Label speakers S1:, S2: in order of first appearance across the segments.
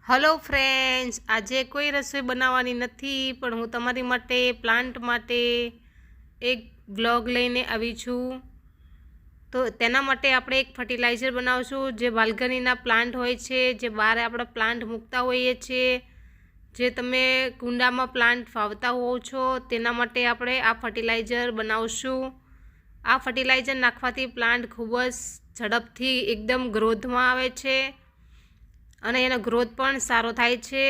S1: Hello friends, આજે કોઈ રસોઈ બનાવવાની નથી પણ હું તમારી માટે પ્લાન્ટ માટે એક વ્લોગ લઈને આવી છું। તો તેના માટે આપણે એક ફર્ટિલાઇઝર બનાવશું જે બાલ્કનીના પ્લાન્ટ હોય છે, જે બહાર આપણે પ્લાન્ટ મૂકતા હોઈએ છીએ, જે તમે કુંડામાં પ્લાન્ટ વાવતા હોવ છો તેના માટે આપણે આ ફર્ટિલાઇઝર બનાવશું। આ ફર્ટિલાઇઝર નાખવાથી પ્લાન્ટ ખૂબ જ ઝડપથી એકદમ ગ્રોથમાં આવે છે અને એનો ગ્રોથ પણ સારો થાય છે।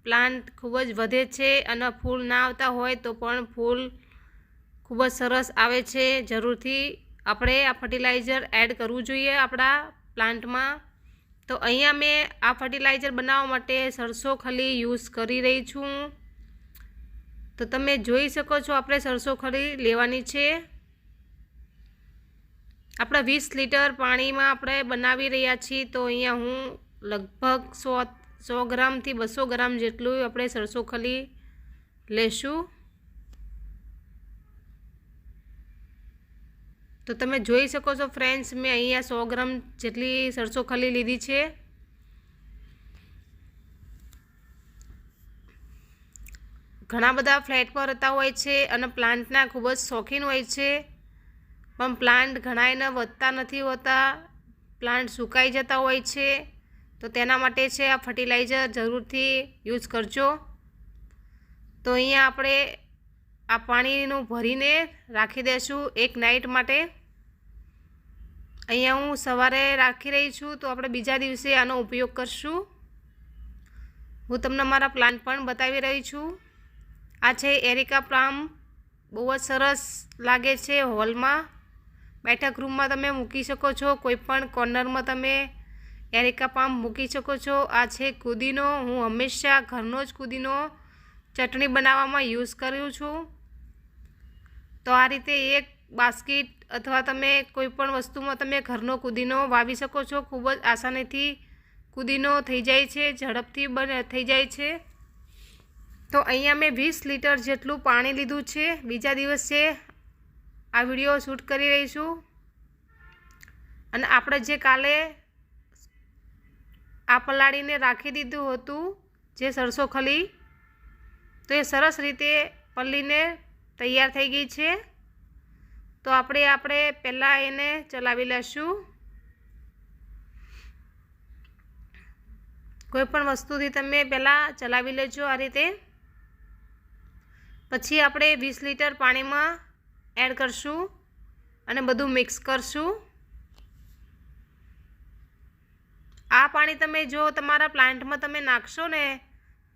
S1: પ્લાન્ટ ખૂબ જ વધે છે અને ફૂલ ના આવતા હોય તો પણ ફૂલ ખૂબ જ સરસ આવે છે। જરૂરથી આપણે આ ફર્ટિલાઇઝર એડ કરવું જોઈએ આપણા પ્લાન્ટમાં। તો અહીંયા મેં આ ફર્ટિલાઇઝર બનાવવા માટે સરસો ખલી યુઝ કરી રહી છું। તો તમે જોઈ શકો છો આપણે સરસો ખલી લેવાની છે। આપણા 20 લીટર પાણીમાં આપણે બનાવી રહ્યા છીએ, તો અહીંયા હું લગભગ 100 ગ્રામથી 200 ગ્રામ જેટલું આપણે સરસો ખલી લેશું। તો તમે જોઈ શકો છો ફ્રેન્ડ્સ, મેં અહીંયા 100 ગ્રામ જેટલી સરસો ખલી લીધી છે। ઘણા બધા ફ્લેટ પર રહેતા હોય છે અને પ્લાન્ટના ખૂબ જ શોખીન હોય છે, પણ પ્લાન્ટ ઘણા એના વધતા નથી હોતા, પ્લાન્ટ સુકાઈ જતા હોય છે। તો તેના માટે છે આ ફર્ટિલાઇઝર જરૂરથી યુઝ કરજો। તો અહીંયા આપણે આ પાણીનું ભરીને રાખી દઈશું એક નાઇટ માટે। અહીંયા હું સવારે રાખી રહી છું, તો આપણે બીજા દિવસે આનો ઉપયોગ કરશું। હું તમને મારા પ્લાન્ટ પણ બતાવી રહી છું। આ છે એરિકા પ્લામ, બહુ જ સરસ લાગે છે। હોલમાં, બેઠક રૂમમાં તમે મૂકી શકો છો, કોઈ પણ કોર્નરમાં તમે એરિકા પામ મૂકી શકો છો। આ છે કુદીનો, હું હંમેશા ઘરનો જ કુદીનો ચટણી બનાવવામાં યુઝ કરું છું। તો આ રીતે એક બાસ્કેટ અથવા તમે કોઈ પણ વસ્તુમાં તમે ઘરનો કુદીનો વાવી શકો છો। ખૂબ જ આસાનીથી કુદીનો થઈ જાય છે, ઝડપથી થઈ જાય છે। તો અહીંયા મેં 20 લીટર જેટલું પાણી લીધું છે। બીજા દિવસે આ વિડીયો શૂટ કરી રહી છું અને આપણે જે કાલે આ પલાળીને રાખી દીધું હતું જે સરસો ખલી, તો એ સરસ રીતે પલીને તૈયાર થઈ ગઈ છે। તો આપણે પહેલાં એને ચલાવી લઈશું। કોઈ પણ વસ્તુથી તમે પહેલાં ચલાવી લેજો આ રીતે। પછી આપણે 20 લીટર પાણીમાં એડ કરશું અને બધું મિક્સ કરશું। આ પાણી તમે જો તમારા પ્લાન્ટમાં તમે નાખશો ને,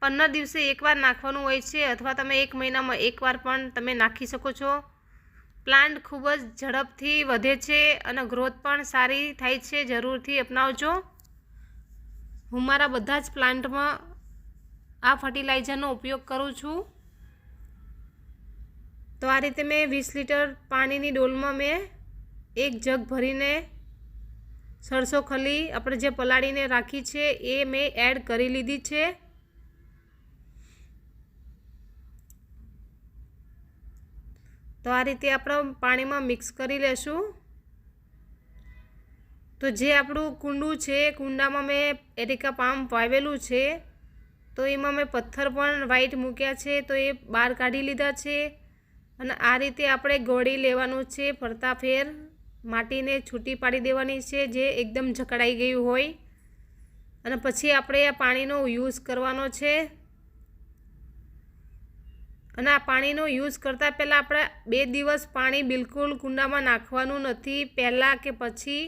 S1: 15 દિવસે એકવાર નાખવાનું હોય છે અથવા તમે 1 મહિનામાં એકવાર પણ તમે નાખી શકો છો। પ્લાન્ટ ખૂબ જ ઝડપથી વધે છે અને ગ્રોથ પણ સારી થાય છે, જરૂરથી અપનાવજો। હું મારા બધા જ પ્લાન્ટમાં આ ફર્ટિલાઇઝરનો ઉપયોગ કરું છું। તો આ રીતે મેં 20 લીટર પાણીની ડોલમાં મેં એક જગ ભરીને સરસો ખલી આપણે જે પલાળીને રાખી છે એ મેં એડ કરી લીધી છે। તો આ રીતે આપણે પાણીમાં મિક્સ કરી લેશું। તો જે આપણું કુંડું છે, કુંડામાં મેં એરિકા પામ વાવેલું છે, તો એમાં મેં પથ્થર પણ વાઈટ મૂક્યા છે, તો એ બહાર કાઢી લીધા છે અને આ રીતે આપણે ગોળી લેવાનું છે, ફરતા ફેર માટીને છૂટી પાડી દેવાની છે જે એકદમ જકડાઈ ગયું હોય, અને પછી આપણે આ પાણીનો યુઝ કરવાનો છે। અને આ પાણીનો યુઝ કરતાં પહેલાં આપણે 2 દિવસ પાણી બિલકુલ કુંડામાં નાખવાનું નથી। પહેલાં કે પછી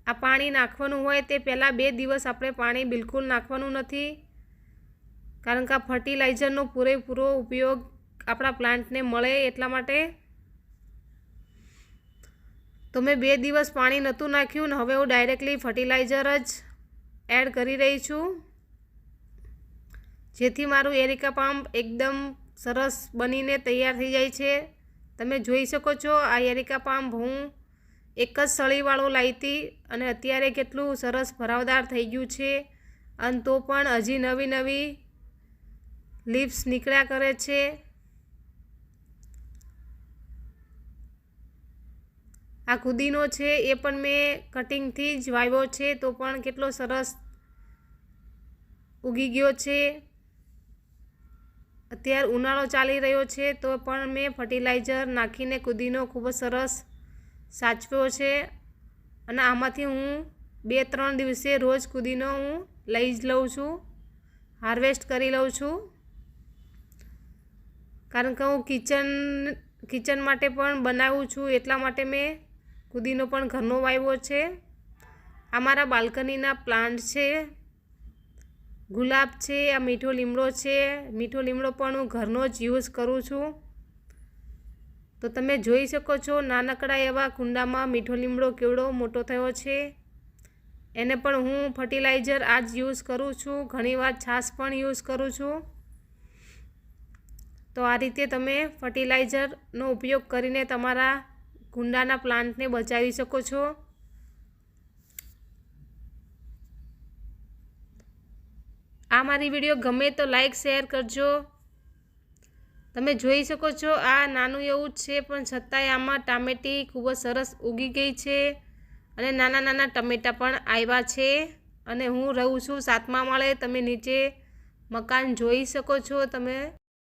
S1: આ પાણી નાખવાનું હોય તે પહેલાં 2 દિવસ આપણે પાણી બિલકુલ નાખવાનું નથી, કારણ કે આ ફર્ટિલાઇઝરનો પૂરેપૂરો ઉપયોગ આપણા પ્લાન્ટને મળે એટલા માટે। તો મેં 2 દિવસ પાણી નહોતું નાખ્યું ને હવે હું ડાયરેક્ટલી ફર્ટિલાઇઝર જ એડ કરી રહી છું, જેથી મારું એરિકા પામ એકદમ સરસ બનીને તૈયાર થઈ જાય છે। તમે જોઈ શકો છો આ એરિકા પામ હું એક જ સળીવાળું લાવી હતી અને અત્યારે કેટલું સરસ ભરાવદાર થઈ ગયું છે, અને તો પણ હજી નવી નવી લીવ્સ નીકળ્યા કરે છે। આ કુદીનો છે એ પણ મેં કટિંગથી જ વાવ્યો છે, તો પણ કેટલો સરસ ઉગી ગયો છે। અત્યારે ઉનાળો ચાલી રહ્યો છે તો પણ મેં ફર્ટિલાઇઝર નાખીને કુદીનો ખૂબ જ સરસ સાચવ્યો છે અને આમાંથી હું 2-3 દિવસે રોજ કુદીનો હું લઈ જ લઉં છું, હાર્વેસ્ટ કરી લઉં છું, કારણ કે હું કિચન માટે પણ બનાવું છું એટલા માટે મેં કુદીનો પણ ઘરનો વાવ્યો છે। આ મારા બાલ્કનીના પ્લાન્ટ છે, ગુલાબ છે, આ મીઠો લીમડો છે। મીઠો લીમડો પણ હું ઘરનો જ યુઝ કરું છું। તો તમે જોઈ શકો છો નાનકડા એવા કુંડામાં મીઠો લીમડો કેવડો મોટો થયો છે। એને પણ હું ફર્ટિલાઇઝર આ જ યુઝ કરું છું, ઘણીવાર છાશ પણ યુઝ કરું છું। તો આ રીતે તમે ફર્ટિલાઇઝરનો ઉપયોગ કરીને તમારા કુંડાના પ્લાન્ટને બચાવી શકો છો। આ મારી વિડીયો ગમે તો લાઈક શેર કરજો। તમે જોઈ શકો છો આ નાનું એવું જ છે પણ છતાંય આમાં ટામેટી ખૂબ જ સરસ ઉગી ગઈ છે અને નાના નાના ટમેટાં પણ આવ્યા છે। અને હું રહું છું 7મા માળે, તમે નીચે મકાન જોઈ શકો છો। તમે